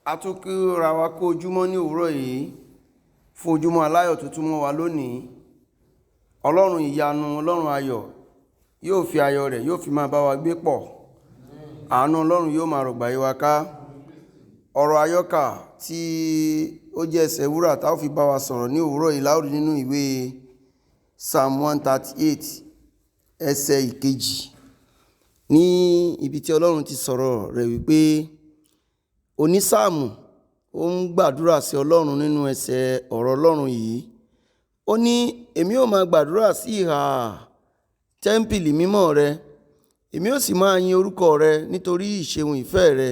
A tún kí ra wa kó ojúmọ́ ní òwúrọ̀ yìí fún ojúmọ́ aláyọ̀ tuntun mọ́ wa lónìí. Ọlọ́run ìyanu, Ọlọ́run ayọ̀ yóò fi ayọ̀ rẹ̀ yóò fi máa bá wa gbé pọ̀. Àánú Ọlọ́run yóò máa rọ̀gbà yí wa ká. Ọ̀rọ̀ àyọkà tí ó jẹ́ ẹsẹ̀ wúrà tá ó fi bá wa sọ̀rọ̀ ní òwúrọ̀ yìí láòrí nínú ìwé Psalm 138 ẹsẹ̀ ìkejì, ní ibi tí Ọlọ́run ti sọ̀rọ̀ rẹ̀ wípé onísáàmù ó ń gbàdúrà sí Ọlọ́run nínú ẹsẹ̀ ọ̀rọ̀ Ọlọ́run yìí. Ó ní, èmi ó máa gbàdúrà sí ìhà tẹ́ḿpìlì mímọ́ rẹ, èmi ó sì máa yin orúkọ rẹ nítorí ìṣeun ìfẹ́ rẹ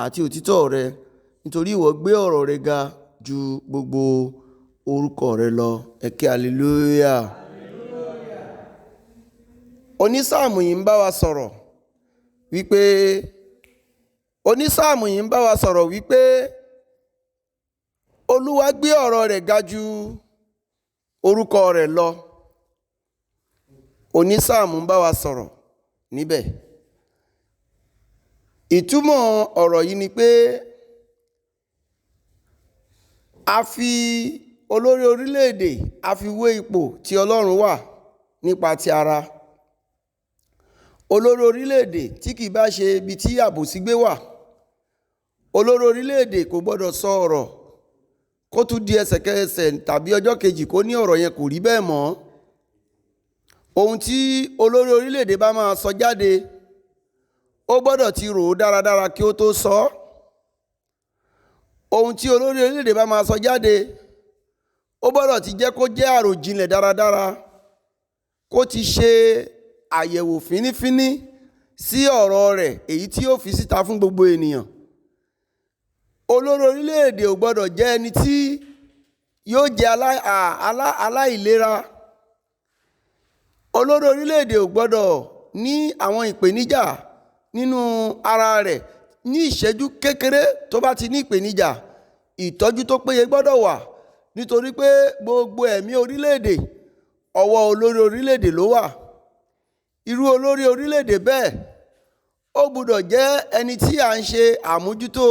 àti òtítọ́ rẹ, nítorí ìwọ gbé ọ̀rọ̀ rẹ ga ju gbogbo orúkọ rẹ lọ. Ẹ ké hallelujah. Onísáàmù yìí ń bá wa sọ̀rọ̀ wípé Olúwa gbé ọ̀rọ̀ rẹ̀ ga ju orúkọ rẹ̀ lọ. Onísáàmù ń bá wa sọ̀rọ̀ níbẹ̀. Ìtumọ̀ ọ̀rọ̀ yìí ni pé a fi olórí orílẹ̀-èdè a fi wé ipò tí Ọlọ́run wà nípa ti ara. Olórí orílẹ̀-èdè tí kì bá ṣe ibi tí àbòsí gbé wà. Olórí orílẹ̀-èdè kò gbọ́dọ̀ sọ ọ̀rọ̀ kó tún di ẹsẹ̀kẹsẹ̀ tàbí ọjọ́ kejì kó ní ọ̀rọ̀ yẹn kò rí bẹ́ẹ̀ mọ́. Ohun tí olórí orílẹ̀-èdè bá máa sọ jáde, ó gbọ́dọ̀ ti rò ó dáradára kí ó tó sọ. Ohun tí olórí orílẹ̀-èdè bá máa sọ jáde, ó gbọ́dọ̀ ti jẹ́ kó jẹ́ àròjinlẹ̀ dáradára, kó ti ṣe àyẹ̀wò fínífíní sí ọ̀rọ̀ rẹ̀ èyí tí ó fi síta fún gbogbo ènìyàn. Olórí orílẹ̀-èdè ò gbọ́dọ̀ jẹ́ ẹni tí yóò jẹ́ aláìlera. Olórí orílẹ̀-èdè ò gbọ́dọ̀ ní àwọn ìpèníjà nínú ara rẹ̀. Ní ìṣẹ́jú kékeré tó bá ti ní ìpèníjà, ìtọ́jú tó péye gbọ́dọ̀ wà, nítorí pé gbogbo ẹ̀mí orílẹ̀-èdè ọwọ́ olórí orílẹ̀-èdè ló wà. Irú olórí orílẹ̀-èdè bẹ́ẹ̀ ó gbọ́dọ̀ jẹ́ ẹni tí à ń ṣe àmójútó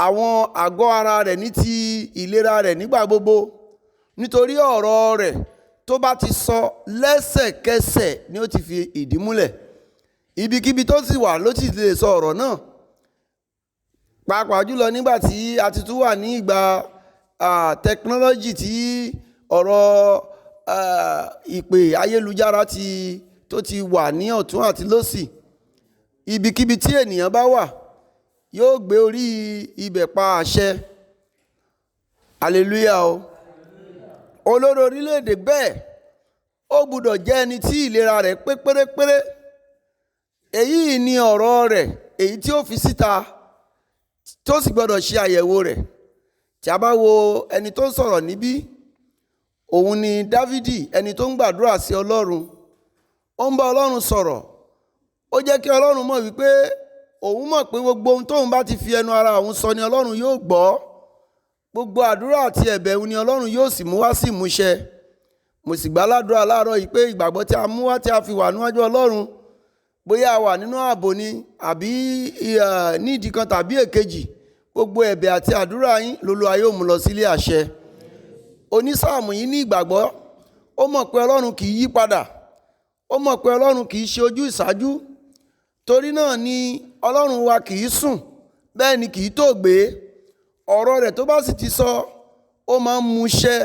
àwọn àgọ́ ara rẹ̀ ní ti ìlera rẹ̀ nígbà gbogbo, nítorí ọ̀rọ̀ rẹ̀ tó bá ti sọ lẹ́sẹ̀kẹsẹ̀ ni ó ti fi ìdí múlẹ̀. Ibikíbi tó sì wà ló ti lè sọ ọ̀rọ̀ náà. Pàápàá jùlọ nígbà tí a ti tún wà ní ìgbà tẹkinọ́lọ́jì tí ọ̀rọ̀ ìpè ayélujára tó ti wà ní ọ̀tún àti lósì. Ibikíbi tí ènìyàn bá wà yóò gbé orí ibẹ̀ pa àṣẹ. Hallelujah o. Olórí orílẹ̀-èdè bẹ́ẹ̀ ó gbọ́dọ̀ jẹ́ ẹni tí ìlera rẹ̀ pé pérépéré. Èyí ni ọ̀rọ̀ rẹ̀ èyí tí ó fi síta, tó sì gbọ́dọ̀ ṣe àyẹ̀wò rẹ̀. Tí a bá wo ẹni tó ń sọ̀rọ̀ níbí, òun ni Dávidi, ẹni tó ń gbàdúrà sí Ọlọ́run. Ó ń bá Ọlọ́run sọ̀rọ̀. Ó jẹ́ kí Ọlọ́run mọ̀ wípé òun mọ̀ pé gbogbo ohun tóun bá ti fi ẹnu ara òun sọ ni Ọlọ́run yóò gbọ́. Gbogbo àdúrà àti ẹ̀bẹ̀ ni Ọlọ́run yóò sì mú wá sí ìmúṣẹ. Mo sì gbà ládùúrà láàárọ̀ yìí pé ìgbàgbọ́ tí a mú wá tí a fi wà níwájú Ọlọ́run, bóyá a wà nínú ààbò ni àbí ní ìdí kan tàbí èkejì, gbogbo ẹ̀bẹ̀ àti àdúrà yín l'Olúwa yóò mú lọ sílé àṣẹ. Onísáàmù yìí ní ìgbàgbọ́. Ó mọ̀ pé Ọlọ́run kì í yí padà. Ó mọ̀ pé Ọlọ́run kì í ṣe ojú ìṣáájú. Torí náà ni Ọlọ́run wa kì í sùn, bẹ́ẹ̀ ni kì í tòògbé. Ọ̀rọ̀ rẹ̀ tó bá sì ti sọ, ó máa ń múṣẹ,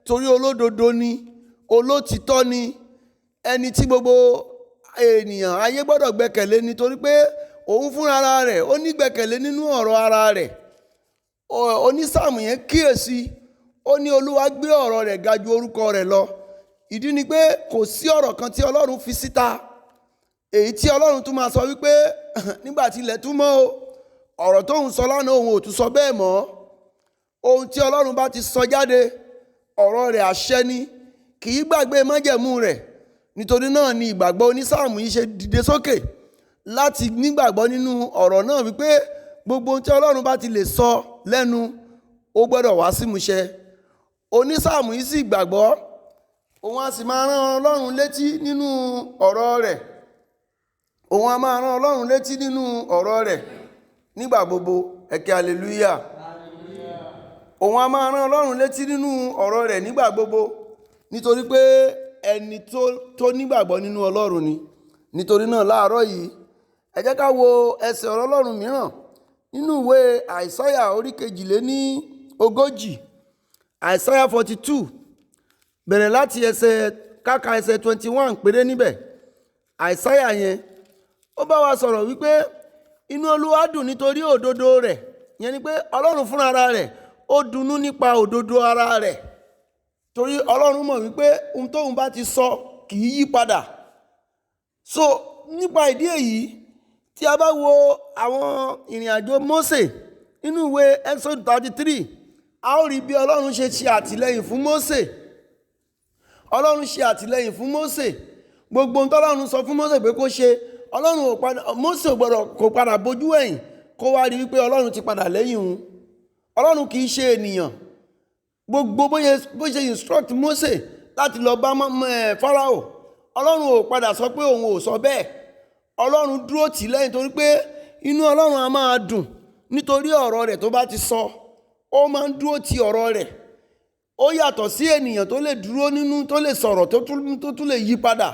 torí olódodo ni, olótìtọ́ ni, ẹni tí gbogbo ènìyàn ayé gbọ́dọ̀ gbẹ́kẹ̀lé, nítorí pé òun fúnra rẹ̀ ó ní gbẹ́kẹ̀lé nínú ọ̀rọ̀ ara rẹ̀. Onísáàmù yẹn kíyèsí, ó ní Olúwa gbé ọ̀rọ̀ rẹ̀ ga ju orúkọ rẹ̀ lọ. Ìdí ni pé kò sí ọ̀rọ̀ kan tí Ọlọ́run fi síta èyí tí Ọlọ́run tún máa sọ wípé nígbà tí ilẹ̀ tún mọ́ o, ọ̀rọ̀ tóun sọ lánàá òun ò tún sọ bẹ́ẹ̀ mọ́. Ohun tí Ọlọ́run bá ti sọ jáde, ọ̀rọ̀ rẹ̀ àṣẹ ni, kì í gbàgbé májẹ̀mú rẹ̀. Nítorí náà ni ìgbàgbọ́ onísáàmù yìí ṣe dìde sókè láti nígbàgbọ́ nínú ọ̀rọ̀ náà wípé gbogbo ohun tí Ọlọ́run bá ti lè sọ lẹ́nu ó gbọ́dọ̀ wá sí ìmúṣẹ. Onísáàmù yìí sì gbàgbọ́, òun á sì máa rán Ọlọ́run létí nínú ọ̀rọ̀ rẹ̀. Òun á máa rán Ọlọ́run létí nínú ọ̀rọ̀ rẹ̀ nígbà gbogbo. Ẹ ké hallelujah. Òun a máa rán Ọlọ́run létí nínú ọ̀rọ̀ rẹ̀ nígbà gbogbo, nítorí pé ẹni tó nígbàgbọ́ nínú Ọlọ́run ni. Nítorí náà láàárọ̀ yìí ẹ jẹ́ ká wo ẹsẹ̀ ọ̀rọ̀ Ọlọ́run mìíràn nínú ìwé Àìsáyà orí 42, Àìsáyà 42, bẹ̀rẹ̀ láti káka ẹsẹ̀ 21 péré níbẹ̀. Àìsáyà yẹn ó bá wa sọ̀rọ̀ wípé inú Olúwa dùn nítorí òdodo rẹ̀, yẹn ni pé Ọlọ́run fúnra ara rẹ̀ ó dunnú nípa òdodo ara rẹ̀, torí Ọlọ́run mọ̀ wípé ohun tóun bá ti sọ kì í yí padà. So nípa ìdí èyí, tí a bá wo àwọn ìrìn àjò Mósè nínú ìwé Exodus 33, a ó rí bí Ọlọ́run ṣe àtìlẹ́yìn fún Mósè. Ọlọ́run ṣe àtìlẹ́yìn fún Mósè. Gbogbo ohun tọ́lọ́run sọ fún Mósè pé kó ṣe, Mósè kò padà bójú ẹ̀yìn kó wá rí wípé Ọlọ́run ti padà lẹ́yìn òun. Ọlọ́run kì í ṣe ènìyàn. Gbogbo bó ṣe instruct Mósè láti lọ bá Fáráò, Ọlọ́run ò padà sọ pé òun ò sọ bẹ́ẹ̀. Ọlọ́run dúró tì lẹ́yìn torí pé inú Ọlọ́run a máa dùn nítorí ọ̀rọ̀ rẹ̀ tó bá ti sọ. Ó máa ń dúró tì ọ̀rọ̀ rẹ̀. Ó yàtọ̀ sí ènìyàn tó lè dúró nínú, tó lè sọ̀rọ̀ tó tún lè yí padà.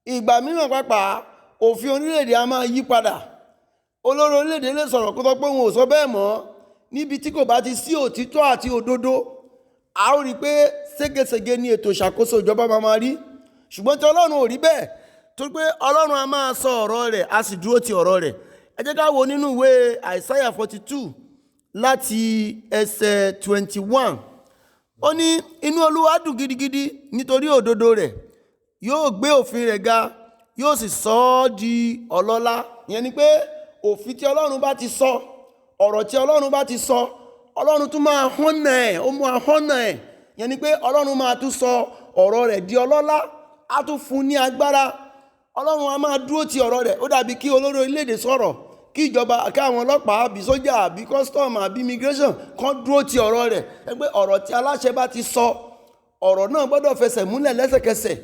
Ìgbà mìíràn pàápàá òfin orílẹ̀-èdè a máa yí padà. Olórí orílẹ̀-èdè lè sọ̀rọ̀ kó sọ pé òun ò sọ bẹ́ẹ̀ mọ́. Níbi tí kò bá ti sí òtítọ́ àti òdodo, a ó rí pé ségesège ni ètò ìṣàkóso ìjọba máa rí. Ṣùgbọ́n tí Ọlọ́run ò rí bẹ́ẹ̀, torí pé Ọlọ́run a máa sọ ọ̀rọ̀ rẹ̀, a sì dúró ti ọ̀rọ̀ rẹ̀. Ẹ jẹ́ ká wo nínú ìwé Àìsáyà 42 láti ẹsẹ̀ 21. Ó ní inú Olúwa dùn gidigidi nítorí òdodo rẹ̀, yóò gbé òfin rẹ̀ ga, yóò sì sọ ọ́ di ọlọ́lá. Ìyẹn ni pé òfin tí Ọlọ́run bá ti sọ, ọ̀rọ̀ tí Ọlọ́run bá ti sọ, Ọlọ́run tún máa họ́nà ẹ̀, ó máa họ́nà ẹ̀. Ìyẹn ni pé Ọlọ́run máa tún sọ ọ̀rọ̀ rẹ̀ di ọlọ́lá, á tún fún ní agbára. Ọlọ́run a máa dúró ti ọ̀rọ̀ rẹ̀. Ó dàbí kí olórí orílẹ̀-èdè sọ̀rọ̀, kí ìjọba, kí àwọn ọlọ́pàá àbí sójà àbí custom àbí immigration kan dúró ti ọ̀rọ̀ rẹ̀. Ẹgbẹ́ ọ̀rọ̀ tí aláṣẹ bá ti sọ, ọ̀rọ̀ náà gbọ́dọ̀ fẹsẹ̀ múlẹ̀ lẹ́sẹ̀kẹsẹ̀.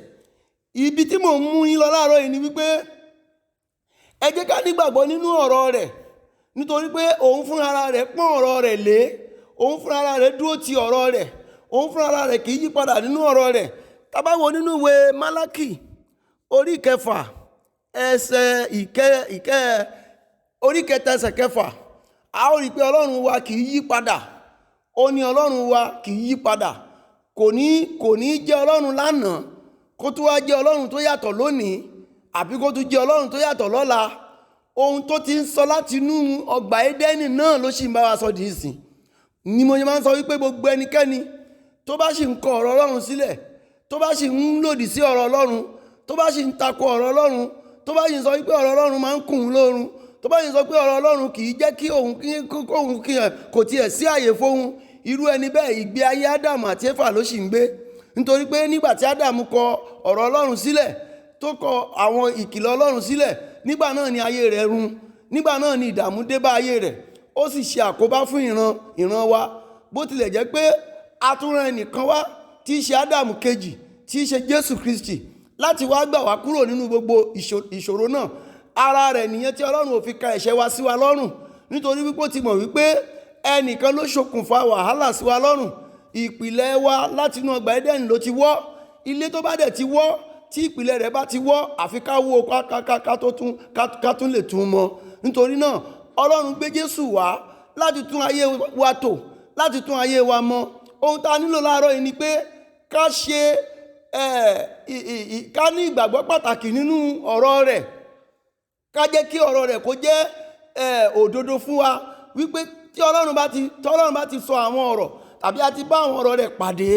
Ibi tí mò ń mú yín lọ láàárọ̀ yìí ni wípé ẹ jẹ́ ká nígbàgbọ́ nínú ọ̀rọ̀ rẹ̀, nítorí pé òun fúnra ara rẹ̀ pọ́n ọ̀rọ̀ rẹ̀ lé, òun fúnra ara rẹ̀ dúró ti ọ̀rọ̀ rẹ̀, òun fúnra ara rẹ̀ kì í yí padà nínú ọ̀rọ̀ rẹ̀. Tá bá wo nínú ìwé Málákì orí 6 orí 7 ẹsẹ̀ 6, a ó rí pé Ọlọ́run wa kì í yí padà. Ó ní Ọlọ́run wa kì í yí padà. Kò ní jẹ́ Ọlọ́run lánàá kó tún wá jẹ́ Ọlọ́run tó yàtọ̀ lónìí, àbí kó tún jẹ́ Ọlọ́run tó yàtọ̀ lọ́la. Ohun tó ti ń sọ láti inú ọgbà Édẹ́nì náà ló sì ń bá wa sọ di ìsìn. Ni mo máa ń sọ wípé gbogbo ẹnikẹ́ni tó bá sì ń kọ ọ̀rọ̀ Ọlọ́run sílẹ̀, tó bá sì ń lòdì sí ọ̀rọ̀ Ọlọ́run, tó bá sì ń takò ọ̀rọ̀ Ọlọ́run, tó bá sì ń sọ wípé ọ̀rọ̀ Ọlọ́run máa ń kùn ún lórun, tó bá sì ń sọ pé ọ̀rọ̀ Ọlọ́run kì í jẹ́ kí òun kò tiẹ̀ sí àyè fóun, irú ẹni bẹ́ẹ̀ ìgbé ayé Ádámù àti Éfà ló sì ń gbé. Nítorí pé nígbà tí Ádámù kọ ọ̀rọ̀ Ọlọ́run sílẹ̀, tó kọ àwọn ìkìlọ̀ Ọlọ́run sílẹ̀, nígbà náà ni ayé rẹ̀ run, nígbà náà ni ìdààmú dé bá ayé rẹ̀. Ó sì ṣe àkóbá fún ìran wa. Bó tilẹ̀ jẹ́ pé a tún rán ẹnìkan wá tí í ṣe Ádámù kejì, tí í ṣe Jésù Kristi, láti wá gbà wá kúrò nínú gbogbo ìṣòro náà. Ara rẹ̀ nìyẹn tí Ọlọ́run ò fi ka ẹ̀ṣẹ̀ wa sí wa lọ́rùn, nítorí wípé ó ti mọ̀ wípé ẹnìkan ló ṣokùnfà wàhálà sí wa lọ́rùn. Ìpìlẹ̀ wa láti inú ọgbà Édẹ́nì ló ti wọ́. Ilé tó bá dẹ̀ ti wọ́, tí ìpìlẹ̀ rẹ̀ bá ti wọ́, àfi ká wó ká tún lè tún mọ́. Nítorí náà Ọlọ́run gbé Jésù wá láti tún ayé wa tò, láti tún ayé wa mọ́. Ohun tá a nílò láàárọ̀ yìí ni pé ká ní ìgbàgbọ́ pàtàkì nínú ọ̀rọ̀ rẹ̀. Ká jẹ́ kí ọ̀rọ̀ rẹ̀ kó jẹ́ òdodo fún wa, wípé tí Ọlọ́run bá ti sọ àwọn ọ̀rọ̀, tàbí a ti bá àwọn ọ̀rọ̀ rẹ̀ pàdé,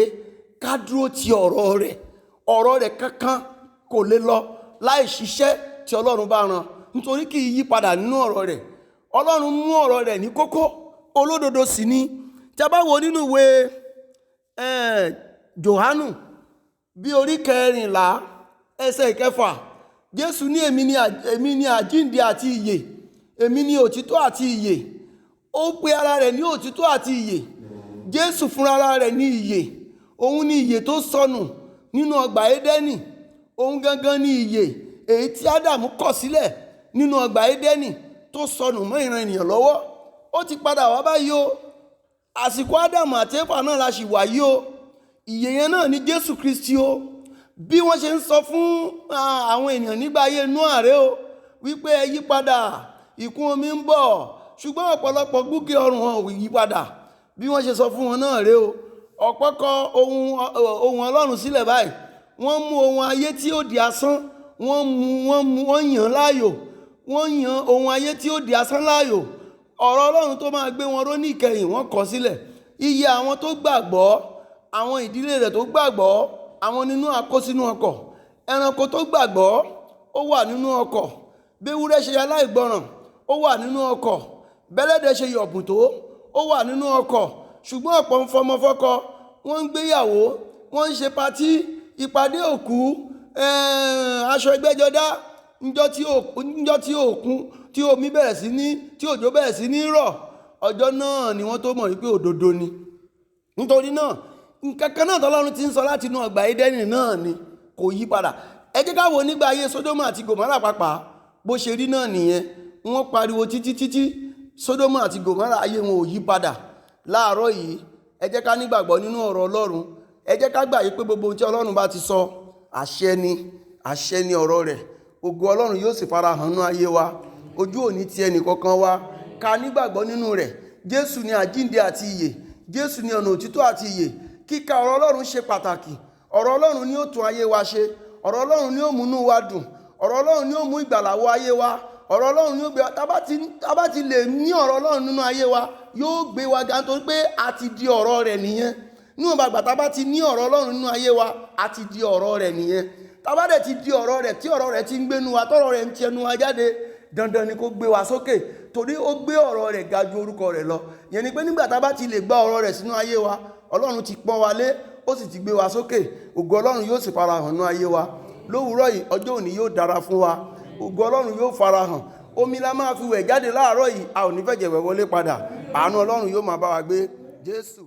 ká dúró ti ọ̀rọ̀ rẹ̀. Ọ̀rọ̀ rẹ̀ kankan kò lè lọ láì ṣiṣẹ́ tí Ọlọ́run bá rán, nítorí kì í yí padà nínú ọ̀rọ̀ rẹ̀. Ọlọ́run mú ọ̀rọ̀ rẹ̀ ní kókó, olódodo sì ni. Tí a bá wo nínú ìwé Jòhánù bí orí 14 ẹsẹ̀ 6, Jésù ní èmi ni àjíǹde àti ìyè, èmi ni òtítọ́ àti ìyè. Ó pe ara rẹ̀ ní òtítọ́ àti ìyè. Jésù fúnra ara rẹ̀ ní ìyè. Òun ni ìyè tó sọnù nínú ọgbà Édẹ́nì. Òun gangan ni ìyè èyí tí Ádámù kọ̀ sílẹ̀ nínú ọgbà Édẹ́nì tó sọnù mọ́ ìran ènìyàn lọ́wọ́ ó ti padà wá báyìí o. Àsìkò Ádámù àti Éfà náà la ṣì wà yìí o. Ìyè yẹn náà ni Jésù Kristi o. Bí wọ́n ṣe ń sọ fún àwọn ènìyàn nígbà ayé Nóà rẹ̀ o wípé ẹ yí padà, ìkún omi ń bọ̀, ṣùgbọ́n ọ̀pọ̀lọpọ̀ gbúkè ọrùn wọn ò yí padà. Bí wọ́n ṣe sọ fún wọn náà rẹ̀ o. Ọ̀pọ̀ kọ ohun Ọlọ́run sílẹ̀ báyìí, wọ́n mú ohun ayé tí ó di asán, wọ́n yàn láàyò, wọ́n yan ohun ayé tí ó di asán láàyò. Ọ̀rọ̀ Ọlọ́run tó máa gbé wọn ró ní ìkẹyìn wọ́n kọ̀ sílẹ̀. Iye àwọn tó gbàgbọ́, àwọn ìdílé rẹ̀ tó gbàgbọ́, àwọn nínú akó sínú ọkọ̀. Ẹranko tó gbàgbọ́ ó wà nínú ọkọ̀. Béwúrẹ́ ṣe aláìgbọràn ó wà nínú ọkọ̀. Bẹ́lẹ́dẹ̀ ṣe yọ̀bùn tó ó wà nínú ọkọ̀. Ṣùgbọ́n ọ̀pọ̀ ń fọmọ fọ́kọ, wọ́n ń gbéyàwó, wọ́n ń ṣe patí, ìpàdé òkú, aṣọ ẹgbẹ́jọdá. Níjọ́ tí omi bẹ̀rẹ̀ sí ní, tí òjò bẹ̀rẹ̀ sí ní rọ̀, ọjọ́ náà ni wọ́n tó mọ̀ wípé òdodo ni. Nítorí náà nǹkan kan náà tọ́lọ́run ti ń sọ láti inú ọgbà Édẹ́nì náà ni kò yí padà. Ẹ jẹ́ ká wo nígbà ayé Sódómù àti Gòmárà pàápàá bó ṣe rí náà nìyẹn. Wọ́n pariwo títí Sódómù àti Gòmárà ayé wọn ò yí padà. Láàárọ̀ yìí ẹ jẹ́ ká nígbàgbọ́ nínú ọ̀rọ̀ Ọlọ́run. Ẹ jẹ́ ká gbà yí pé gbogbo ohun tí Ọlọ́run bá ti sọ àṣẹ ni ọ̀rọ̀ rẹ̀. Ògo Ọlọ́run yóò sì farahàn nínú ayé wa. Ojú òní ti ẹnì kankan wa. Ká nígbàgbọ́ nínú rẹ̀. Jésù ni àjíǹde àti ìyè. Jésù ni ọ̀nà òtítọ́ àti ìyè. Kíka ọ̀rọ̀ Ọlọ́run ṣe pàtàkì. Ọ̀rọ̀ Ọlọ́run ni ó tún ayé wa ṣe. Ọ̀rọ̀ Ọlọ́run ni ó múnú wa dùn. Ọ̀rọ̀ Ọlọ́run ni ó mú ìgbàlà wọ ayé wa. Ọ̀rọ̀ Ọlọ́run ni ó gbé wa. Tá bá ti lè ní ọ̀rọ̀ Ọlọ́run nínú ayé wa, yóò gbé wa ga nítorí pé a ti di ọ̀rọ̀ rẹ̀ nìyẹn. Níwọ̀n bàgbà tá bá ti ní ọ̀rọ̀ Ọlọ́run nínú ayé wa, a ti di ọ̀rọ̀ rẹ̀ nìyẹn. Tá bá dẹ̀ ti di ọ̀rọ̀ rẹ̀, tí ọ̀rọ̀ rẹ̀ ti ń gbénu wa, tọ́rọ̀ rẹ̀ ń ti ẹnu wa jáde, dandan ni kó gbé wa sókè, torí ó gbé ọ̀rọ̀ rẹ̀ ga ju orúkọ rẹ̀ lọ. Ìyẹn ni pé nígbà tá bá ti lè gba ọ̀rọ̀ rẹ̀ sínú ayé wa, Ọlọ́run ti pọ́n wa lé, ó sì ti gbé wa sókè. Ògo Ọlọ́run yóò sì farahàn nínú ayé wa. Lówùúrọ̀ yìí ọjọ́ òní yóò dára fún wa. Ògo Ọlọ́run yóò farahàn. Omi la máa fi wẹ̀ jáde láàárọ̀ yìí, a ò ní fẹ̀jẹ̀ wẹ̀ wọlé padà. Àánú Ọlọ́run yóò máa bá wa gbé. Jésù.